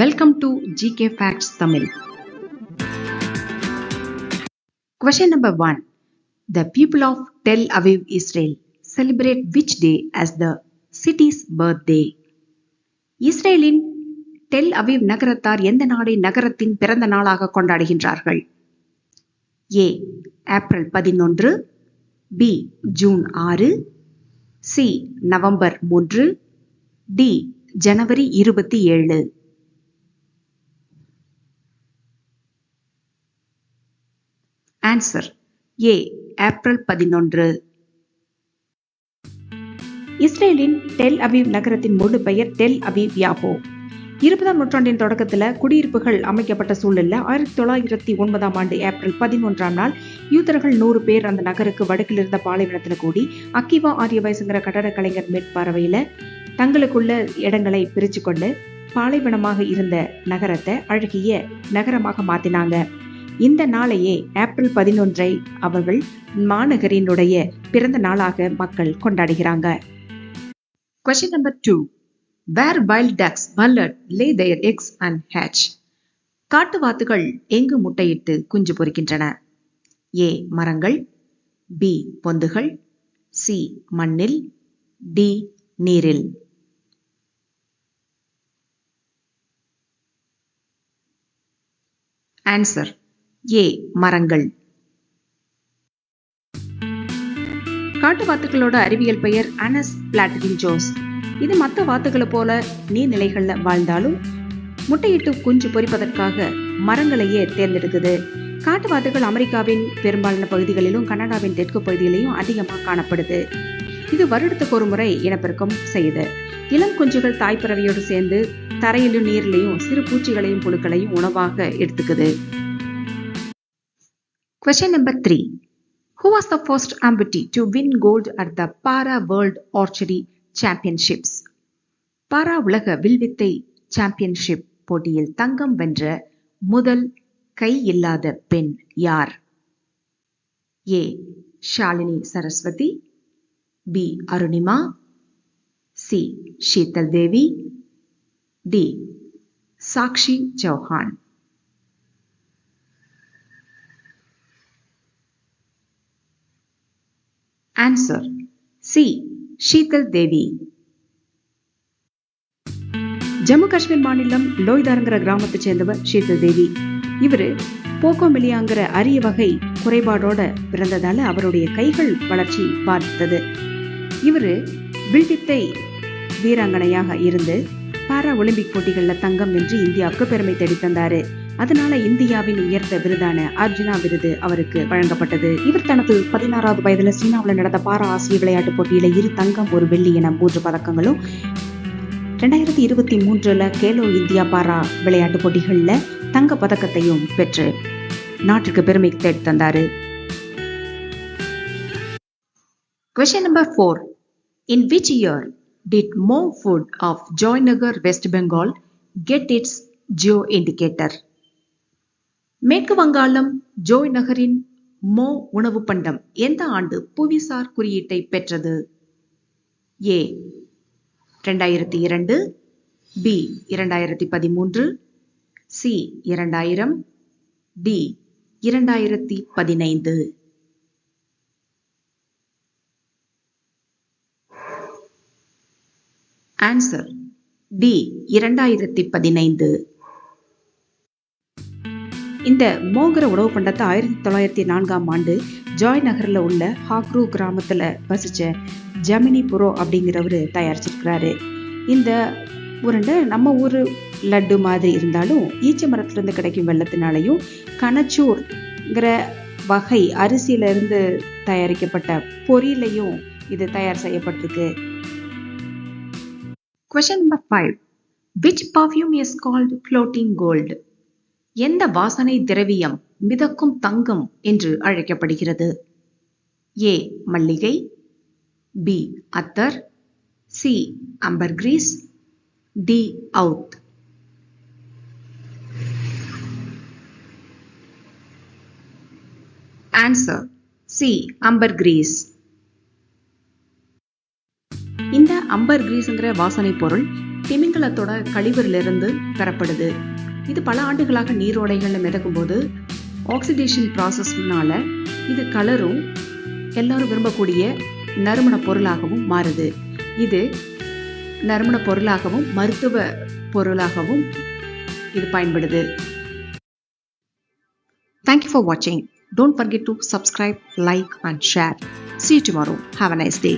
Welcome to GK Facts Tamil. Question number 1. The people of Tel Aviv, Israel celebrate which day as the city's birthday? இஸ்ரேலின் Tel Aviv நகரத்தார் எந்த நாளை நகரத்தின் பிறந்த நாளாக கொண்டாடுகின்றார்கள்? A. April 11, B. June 6, C. November 3, D. January 27. Answer A. April 11. இஸ்ரேலின் Tel Aviv நகரத்தின் முழு பெயர் டெல் அவிவ் யாஃபோ. 20ஆம் நூற்றாண்டின் தொடக்கத்தில் குடியிருப்புகள் அமைக்கப்பட்ட சூழலில் 1909ஆம் ஆண்டு ஏப்ரல் 11ஆம் நாள் யூதர்கள் 100 பேர் அந்த நகருக்கு வடக்கில் இருந்த பாலைவனத்தில் கூடி அக்கிவா ஆரியவைசுங்கிற கட்டட கலைஞர் மேற்பார்வையில தங்களுக்குள்ள இடங்களை பிரிச்சு கொண்டு பாலைவனமாக இருந்த நகரத்தை அழகிய நகரமாக மாத்தினாங்க. இந்த நாளையே ஏப்ரல் 11 அவர்கள் மாநகரினுடைய பிறந்த நாளாக மக்கள் கொண்டாடுகிறாங்க. Question number 2. Where wild ducks mallard lay their eggs and hatch? காட்டுவாத்துகள் எங்கு முட்டையிட்டு குஞ்சு பொரிக்கின்றன? A. மரங்கள், B. பொந்துகள், C. மண்ணில், D. நீரில். Answer A. மரங்கள். காட்டுவாத்துக்களோட அறிவியல் பெயர் அனஸ் பிளாட்டின்ஜோஸ். இது மற்ற வாத்துக்களை போல நீர்நிலைகள்ல வாழ்ந்தாலும் முட்டையிட்டு குஞ்சு பொரிப்பதற்காக மரங்களையே தேர்ந்தெடுக்குது. காட்டுவாத்துகள் அமெரிக்காவின் பெரும்பாலான பகுதிகளிலும் கனடாவின் தெற்கு பகுதிகளிலும் அதிகமாக காணப்படுது. இது வருடத்துக்கு ஒரு முறை இனப்பெருக்கம் செய்யுது. இளம் குஞ்சுகள் தாய்ப்பறவையோடு சேர்ந்து தரையிலும் நீரிலையும் சிறு பூச்சிகளையும் புழுக்களையும் உணவாக எடுத்துக்குது. Question number 3. Who was the first amputee to win gold at the Para World Archery Championships? பாரா உலக வில்வித்தை சாம்பியன்ஷிப் போட்டியில் தங்கம் வென்ற முதல் கை இல்லாத பெண் யார்? A. Shalini Saraswati, B. Arunima, C. Sheetal Devi, D. Sakshi Chauhan. Answer C. Sheetal Devi. Jammu Kashmir மாநிலம் லோய்தார்ங்கிற கிராமத்தை சேர்ந்தவர் ஷீதல் தேவி. இவரு போகோமிலியாங்கிற அரிய வகை குறைபாடோட பிறந்ததால அவருடைய கைகள் வளர்ச்சி பாதித்தது. இவரு வில்வித்தை வீராங்கனையாக இருந்து பாரா ஒலிம்பிக் போட்டிகள்ல தங்கம் வென்று இந்தியாவுக்கு பெருமை தேடி தந்தாரு. அதனால இந்தியாவின் உயர்ந்த விருதான அர்ஜுனா விருது அவருக்கு வழங்கப்பட்டது. இவர் தனது 16வது வயதுல சீனாவில் நடந்த பாரா ஆசிய விளையாட்டு போட்டியில 2 தங்கம் 1 வெள்ளி என 3 பதக்கங்களும் 2023 கேலோ இந்தியா பாரா விளையாட்டு போட்டிகள்ல தங்க பதக்கத்தையும் பெற்று நாட்டுக்கு பெருமை தேடி தந்தாரு. Question number 4. In which year did Mo Food of Joynagar, West Bengal get its Geo indicator? மேற்கு வங்காளம் ஜோய் நகரின் மோ உணவு பண்டம் எந்த ஆண்டு புவிசார் குறியீட்டை பெற்றது? A. 2002, B. 2013, C. 2000, D. 2015. Answer D. 2015. இந்த மோகிற உணவு பண்டத்தை 1904ஆம் ஆண்டு ஜாய் நகர்ல உள்ள ஹாக்ரூ கிராமத்துல வசிச்ச ஜமினி புரோ அப்படிங்கிறவரு தயாரிச்சிருக்கிறாரு. இந்த உருண்டை நம்ம ஊரு லட்டு மாதிரி இருந்தாலும் ஈச்ச மரத்துல இருந்து கிடைக்கும் வெள்ளத்தினாலையும் கனச்சூர்ங்கிற வகை அரிசியில இருந்து தயாரிக்கப்பட்ட பொரியிலையும் இது தயார் செய்யப்பட்டிருக்கு. Question number 5. Which perfume is called floating gold? எந்த வாசனை திரவியம் மிதக்கும் தங்கம் என்று அழைக்கப்படுகிறது? A. மல்லிகை, B. அத்தர், C. அம்பர்கிரீஸ், D. Awadh. Answer C. அம்பர்கிரீஸ். இந்த அம்பர்கிரீஸ்ங்கிற வாசனை பொருள் திமிங்கலத்தோட கழிவிலிருந்து பெறப்படுது. இது பல ஆண்டுகளாக நீரோடைகள்ல மிதக்கும் போது ஆக்சிடேஷன் ப்ராசஸ்னால இது கலரும் எல்லாரும் விரும்பக்கூடிய நறுமண பொருளாகவும் மாறுது. இது நறுமண பொருளாகவும் மருத்துவ பொருளாகவும் இது பயன்படுது. Thank you for watching. Don't forget to subscribe, like and share. See you tomorrow. Have a nice day.